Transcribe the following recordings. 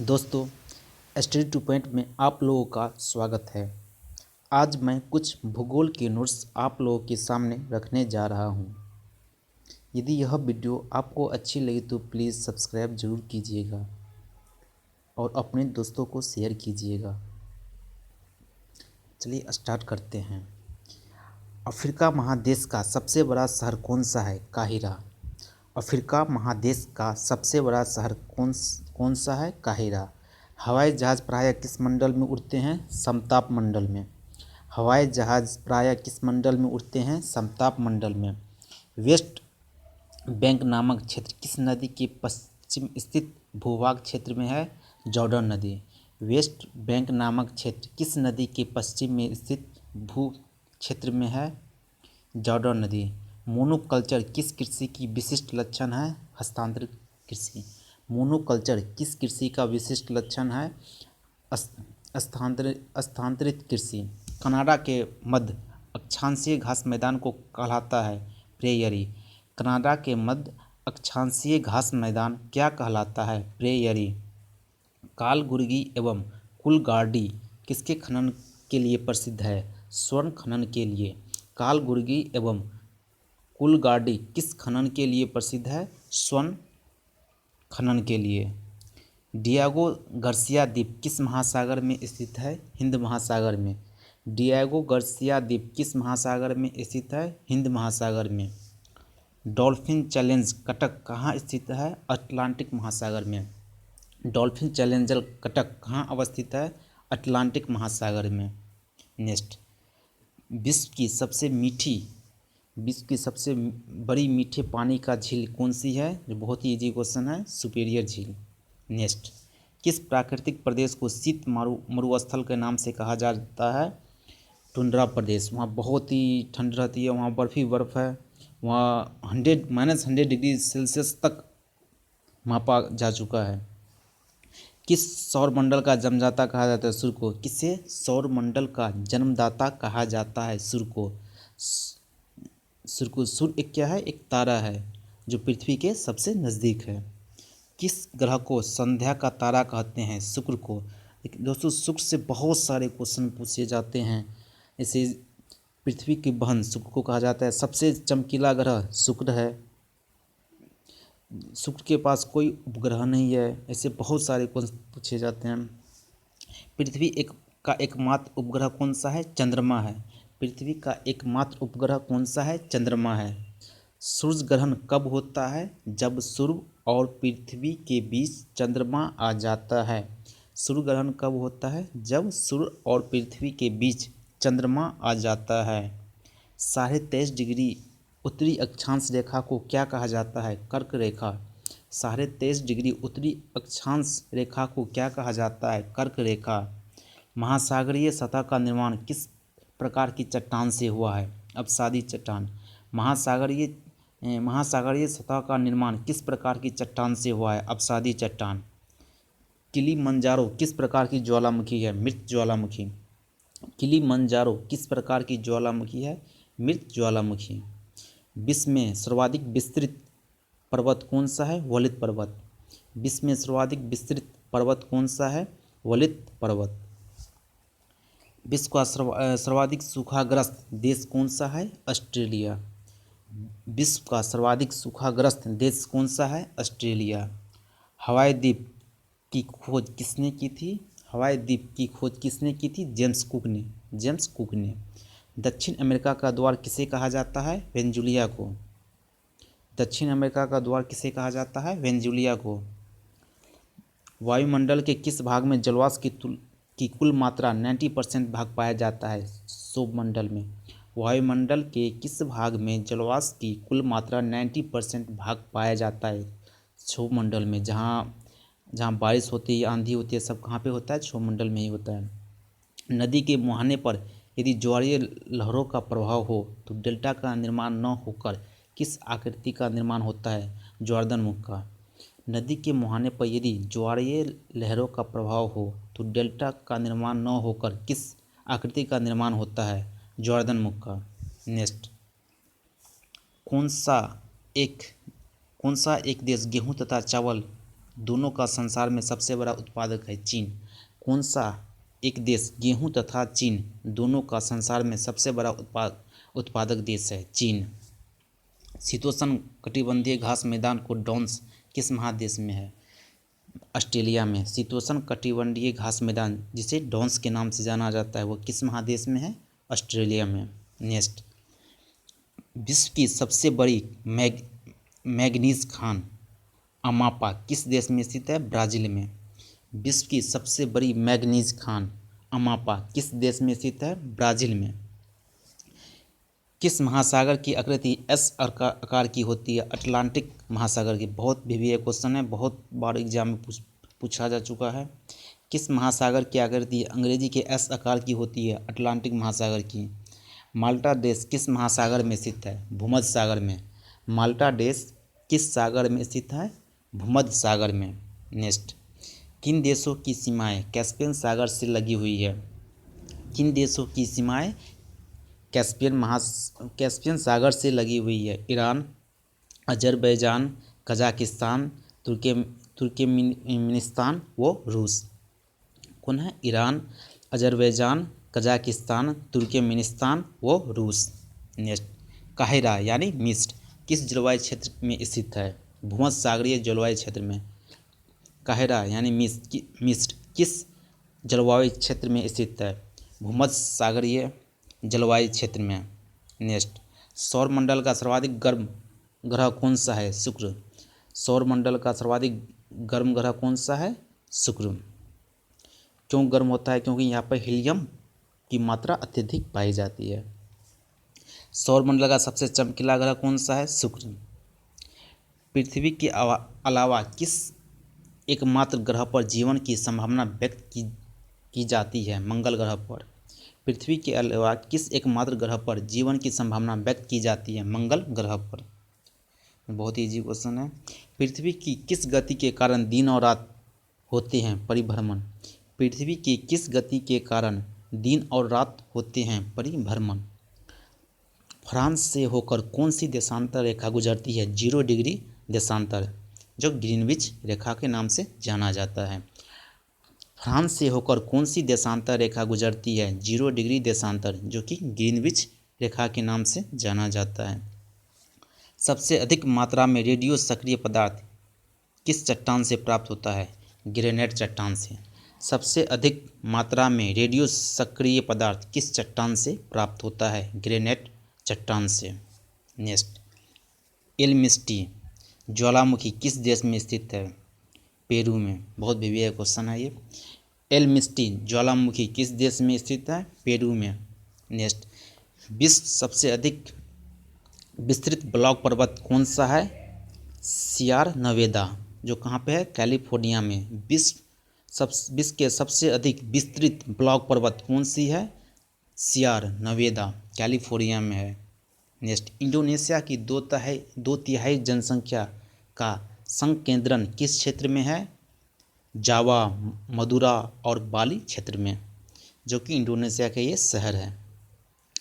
दोस्तों, study two point में आप लोगों का स्वागत है। आज मैं कुछ भूगोल के नोट्स आप लोगों के सामने रखने जा रहा हूं। यदि यह वीडियो आपको अच्छी लगी तो प्लीज़ सब्सक्राइब जरूर कीजिएगा और अपने दोस्तों को शेयर कीजिएगा। चलिए स्टार्ट करते हैं। अफ्रीका महादेश का सबसे बड़ा शहर कौन सा है? काहिरा। अफ्रीका महादेश का सबसे बड़ा शहर कौन सा है? काहिरा। हवाई जहाज़ प्रायः किस मंडल में उड़ते हैं? समताप मंडल में। हवाई जहाज़ प्रायः किस मंडल में उड़ते हैं? समताप मंडल में। वेस्ट बैंक नामक क्षेत्र किस नदी के पश्चिम स्थित भूभाग क्षेत्र में है? जॉर्डन नदी। वेस्ट बैंक नामक क्षेत्र किस नदी के पश्चिम में स्थित भू क्षेत्र में है? जॉर्डन नदी। मोनोकल्चर किस कृषि की विशिष्ट लक्षण है? हस्तांतरित कृषि। मोनोकल्चर किस कृषि का विशिष्ट लक्षण है? स्थानांतरित कृषि। कनाडा के मध्य अक्षांशीय घास मैदान को कहलाता है? प्रेयरी। कनाडा के मध्य अक्षांशीय घास मैदान क्या कहलाता है? प्रेयरी। कालगुर्गी एवं कुलगार्डी किसके खनन के लिए प्रसिद्ध है? स्वर्ण खनन के लिए। कालगुर्गी एवं कुलगार्डी किस खनन के लिए प्रसिद्ध है? स्वर्ण खनन के लिए। डियागो गार्सिया द्वीप किस महासागर में स्थित है? हिंद महासागर में। डियागो गार्सिया द्वीप किस महासागर में स्थित है? हिंद महासागर में। डॉल्फिन चैलेंज कटक कहाँ स्थित है? अटलांटिक महासागर में। डॉल्फिन चैलेंजर कटक कहाँ अवस्थित है? अटलांटिक महासागर में। नेक्स्ट, विश्व की सबसे बड़ी मीठे पानी का झील कौन सी है? जो बहुत ही इजी क्वेश्चन है, सुपीरियर झील। नेक्स्ट, किस प्राकृतिक प्रदेश को शीत मरुस्थल के नाम से कहा जाता है? टुंड्रा प्रदेश। वहाँ बहुत ही ठंड रहती है, वहाँ बर्फ़ ही बर्फ़ है, वहाँ -100 डिग्री सेल्सियस तक मापा जा चुका है। किस सौरमंडल का जन्मदाता कहा जाता है? सूर्य को। किसे सौरमंडल का जन्मदाता कहा जाता है? सूर्य को। सूर्य को। सूर्य एक क्या है? एक तारा है जो पृथ्वी के सबसे नज़दीक है। किस ग्रह को संध्या का तारा कहते हैं? शुक्र को। दोस्तों, शुक्र से बहुत सारे क्वेश्चन पूछे जाते हैं। ऐसे पृथ्वी की बहन शुक्र को कहा जाता है। सबसे चमकीला ग्रह शुक्र है। शुक्र के पास कोई उपग्रह नहीं है। ऐसे बहुत सारे क्वेश्चन पूछे जाते हैं। पृथ्वी का एकमात्र उपग्रह कौन सा है? चंद्रमा है। पृथ्वी का एकमात्र उपग्रह कौन सा है? चंद्रमा है। सूर्य ग्रहण कब होता है? जब सूर्य और पृथ्वी के बीच चंद्रमा आ जाता है। सूर्य ग्रहण कब होता है? जब सूर्य और पृथ्वी के बीच चंद्रमा आ जाता है। 23.5 डिग्री उत्तरी अक्षांश रेखा को क्या कहा जाता है? कर्क रेखा। 23.5 डिग्री उत्तरी अक्षांश रेखा को क्या कहा जाता है? कर्क रेखा। महासागरीय सतह का निर्माण किस प्रकार की चट्टान से हुआ है? अपसादी चट्टान। महासागरीय सतह का निर्माण किस प्रकार की चट्टान से हुआ है? अपसादी चट्टान। किलिमंजारो किस प्रकार की ज्वालामुखी है? मृत ज्वालामुखी। किलिमंजारो किस प्रकार की ज्वालामुखी है? मृत ज्वालामुखी। विश्व में सर्वाधिक विस्तृत पर्वत कौन सा है? वलित पर्वत। विश्व में सर्वाधिक विस्तृत पर्वत कौन सा है? वलित पर्वत। विश्व का सर्वाधिक सूखाग्रस्त देश कौन सा है? ऑस्ट्रेलिया। विश्व का सर्वाधिक सूखाग्रस्त देश कौन सा है? ऑस्ट्रेलिया। हवाई द्वीप की खोज किसने की थी? हवाई द्वीप की खोज किसने की थी? जेम्स कुक ने। दक्षिण अमेरिका का द्वार किसे कहा जाता है? वेनेजुएला को। दक्षिण अमेरिका का द्वार किसे कहा जाता है? वेनेजुएला को। वायुमंडल के किस भाग में जलवाष्प की कुल मात्रा 90% भाग पाया जाता है? सौरमंडल में। वायुमंडल के किस भाग में जलवाष्प की कुल मात्रा 90% भाग पाया जाता है? सौरमंडल में। जहाँ बारिश होती है, आंधी होती है, सब कहाँ पे होता है? सौरमंडल में ही होता है। नदी के मुहाने पर यदि ज्वारीय लहरों का प्रभाव हो तो डेल्टा का निर्माण न होकर किस आकृति का निर्माण होता है? ज्वारदान का। नदी के मुहाने पर यदि ज्वारीय लहरों का प्रभाव हो तो डेल्टा का निर्माण न होकर किस आकृति का निर्माण होता है? ज्वारदान का। नेक्स्ट, कौन सा एक देश गेहूं तथा चावल दोनों का संसार में सबसे बड़ा उत्पादक है चीन। कौन सा एक देश गेहूं तथा चीन दोनों का संसार में सबसे बड़ा उत्पादक देश है? चीन। शीतोष्ण कटिबंधीय घास मैदान कोडोन्स किस महादेश में है? ऑस्ट्रेलिया में। शीतोष्ण कटिबंधीय घास मैदान जिसे डॉन्स के नाम से जाना जाता है वो किस महादेश में है? ऑस्ट्रेलिया में। नेक्स्ट, विश्व की सबसे बड़ी मैग्नीज खान अमापा किस देश में स्थित है? ब्राज़ील में। विश्व की सबसे बड़ी मैग्नीज खान अमापा किस देश में स्थित है? ब्राज़ील में। किस महासागर की आकृति एस आकार की होती है? अटलांटिक महासागर की। बहुत भी क्वेश्चन है, बहुत बार एग्जाम में पूछा जा चुका है। किस महासागर की आकृति अंग्रेजी के एस आकार की होती है? अटलांटिक महासागर की। माल्टा देश किस महासागर में स्थित है? भूमध्य सागर में। माल्टा देश किस सागर में स्थित है? भूमध्य सागर में। नेक्स्ट, किन देशों की सीमाएं कैस्पियन सागर से लगी हुई है? किन देशों की सीमाएं कैस्पियन सागर से लगी हुई है? ईरान, अजरबैजान, कजाकिस्तान, तुर्कमेनिस्तान व रूस। कौन है? ईरान, अजरबैजान, कजाकिस्तान, तुर्कमेनिस्तान व रूस। नेक्स्ट, काहिरा यानी मिस्र किस जलवायु क्षेत्र में स्थित है? भूमध्य सागरीय जलवायु क्षेत्र में। काहिरा यानी मिस्र किस जलवायु क्षेत्र में स्थित है? भूमध्य सागरीय जलवायु क्षेत्र में। नेक्स्ट, सौरमंडल का सर्वाधिक गर्म ग्रह कौन सा है? शुक्र। सौरमंडल का सर्वाधिक गर्म ग्रह कौन सा है? शुक्र। क्यों गर्म होता है? क्योंकि यहाँ पर हीलियम की मात्रा अत्यधिक पाई जाती है। सौरमंडल का सबसे चमकीला ग्रह कौन सा है? शुक्र। पृथ्वी के अलावा किस एकमात्र ग्रह पर जीवन की संभावना व्यक्त की जाती है? मंगल ग्रह पर। पृथ्वी के अलावा किस एकमात्र ग्रह पर जीवन की संभावना व्यक्त की जाती है? मंगल ग्रह पर। बहुत ही इजी क्वेश्चन है। पृथ्वी की किस गति के कारण दिन और रात होते हैं? परिभ्रमण। पृथ्वी की किस गति के कारण दिन और रात होते हैं? परिभ्रमण। फ्रांस से होकर कौन सी देशांतर रेखा गुजरती है? 0 डिग्री देशांतर, जो ग्रीनविच रेखा के नाम से जाना जाता है। फ्रांस से होकर कौन सी देशांतर रेखा गुजरती है? 0 डिग्री देशांतर, जो कि ग्रीनविच रेखा के नाम से जाना जाता है। सबसे अधिक मात्रा में रेडियो सक्रिय पदार्थ किस चट्टान से प्राप्त होता है? ग्रेनाइट चट्टान से। सबसे अधिक मात्रा में रेडियो सक्रिय पदार्थ किस चट्टान से प्राप्त होता है? ग्रेनाइट चट्टान से। नेक्स्ट, एल्मिस्टी ज्वालामुखी किस देश में स्थित है? पेरू में। बहुत भी क्वेश्चन है ये। एल्मिस्टी ज्वालामुखी किस देश में स्थित है? पेरू में। नेक्स्ट, विश्व सबसे अधिक विस्तृत ब्लॉक पर्वत कौन सा है? सियर नेवाडा, जो कहाँ पे है? कैलिफोर्निया में। विश्व के सबसे अधिक विस्तृत ब्लॉक पर्वत कौन सी है? सियर नेवाडा, कैलिफोर्निया में है। नेक्स्ट, इंडोनेशिया की 2/3 जनसंख्या का संकेंद्रण किस क्षेत्र में है? जावा, मदुरा और बाली क्षेत्र में, जो कि इंडोनेशिया का ये शहर है।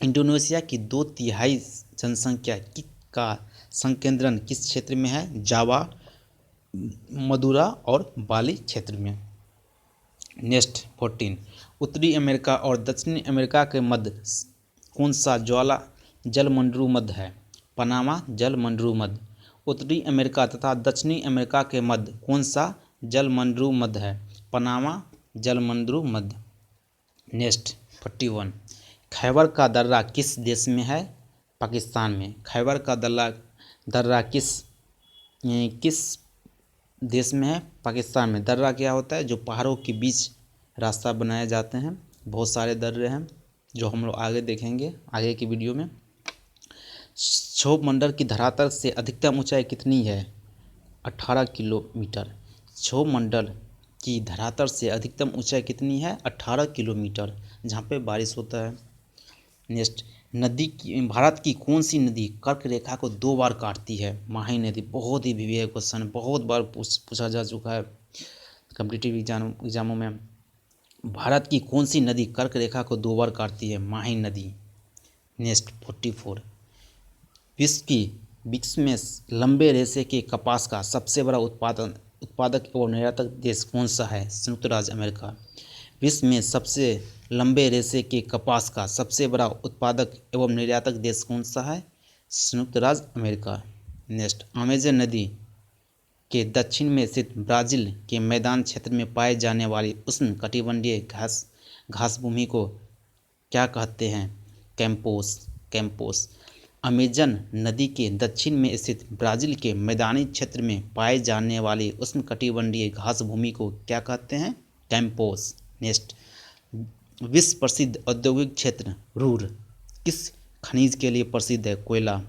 इंडोनेशिया की 2/3 जनसंख्या का संकेंद्रण किस क्षेत्र में है? जावा, मदुरा और बाली क्षेत्र में। नेक्स्ट 14, उत्तरी अमेरिका और दक्षिणी अमेरिका के मध्य कौन सा जलमंडू मध्य है? पनामा जलमंडू मध्य। उत्तरी अमेरिका तथा दक्षिणी अमेरिका के मध्य कौन सा जलमंडू मध्य है? पनामा जलमंडू मध्य। नेक्स्ट 41, खैबर का दर्रा किस देश में है? पाकिस्तान में। खैबर का दर्रा किस देश में है? पाकिस्तान में। दर्रा क्या होता है? जो पहाड़ों के बीच रास्ता बनाए जाते हैं। बहुत सारे दर्रे हैं जो हम लोग आगे देखेंगे आगे की वीडियो में। क्षोभ मंडल की धरातल से अधिकतम ऊंचाई कितनी है? 18 किलोमीटर। क्षोभ मंडल की धरातल से अधिकतम ऊंचाई कितनी है? 18 किलोमीटर, जहाँ पे बारिश होता है। नेक्स्ट, भारत की कौन सी नदी कर्क रेखा को 2 बार काटती है? माही नदी। बहुत ही विविध क्वेश्चन, बहुत बार पूछा जा चुका है कॉम्पिटिटिव एग्जामों में। भारत की कौन सी नदी कर्क रेखा को 2 बार काटती है? माही नदी। नेक्स्ट 44, विश्व में लंबे रेशे के कपास का सबसे बड़ा उत्पादक एवं निर्यातक देश कौन सा है? संयुक्त राज्य अमेरिका। विश्व में सबसे लंबे रेशे के कपास का सबसे बड़ा उत्पादक एवं निर्यातक देश कौन सा है? संयुक्त राज्य अमेरिका। नेक्स्ट, अमेजन नदी के दक्षिण में स्थित ब्राज़ील के मैदान क्षेत्र में पाए जाने वाली उष्ण कटिबंधीय घास भूमि को क्या कहते हैं? कैंपोस। अमेजन नदी के दक्षिण में स्थित ब्राज़ील के मैदानी क्षेत्र में पाए जाने वाली उष्णकटिबंधीय घास भूमि को क्या कहते हैं? कैंपोस। नेक्स्ट, विश्व प्रसिद्ध औद्योगिक क्षेत्र रूर किस खनिज के लिए प्रसिद्ध है? कोयला।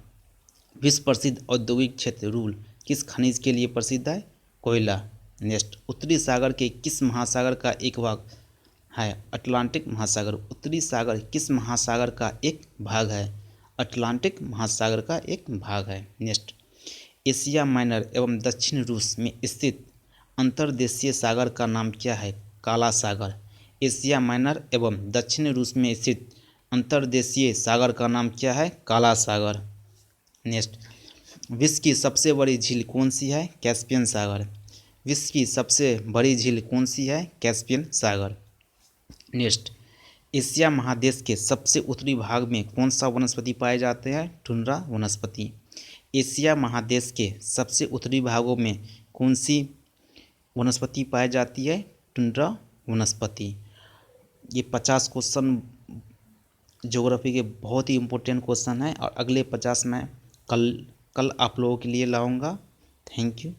विश्व प्रसिद्ध औद्योगिक क्षेत्र रूर किस खनिज के लिए प्रसिद्ध है? कोयला। नेक्स्ट, उत्तरी सागर के किस महासागर का एक भाग है? अटलांटिक महासागर। उत्तरी सागर किस महासागर का एक भाग है? अटलांटिक महासागर का एक भाग है। नेक्स्ट, एशिया माइनर एवं दक्षिण रूस में स्थित अंतर्देशीय सागर का नाम क्या है? काला सागर। एशिया माइनर एवं दक्षिण रूस में स्थित अंतर्देशीय सागर का नाम क्या है? काला सागर। नेक्स्ट, विश्व की सबसे बड़ी झील कौन सी है? कैस्पियन सागर। विश्व की सबसे बड़ी झील कौन सी है? कैस्पियन सागर। नेक्स्ट, एशिया महादेश के सबसे उत्तरी भाग में कौन सा वनस्पति पाए जाते हैं? टुंड्रा वनस्पति। एशिया महादेश के सबसे उत्तरी भागों में कौन सी वनस्पति पाई जाती है? टुंड्रा वनस्पति। ये 50 क्वेश्चन ज्योग्राफी के बहुत ही इम्पोर्टेंट क्वेश्चन है और अगले 50 मैं कल आप लोगों के लिए लाऊंगा। Thank you.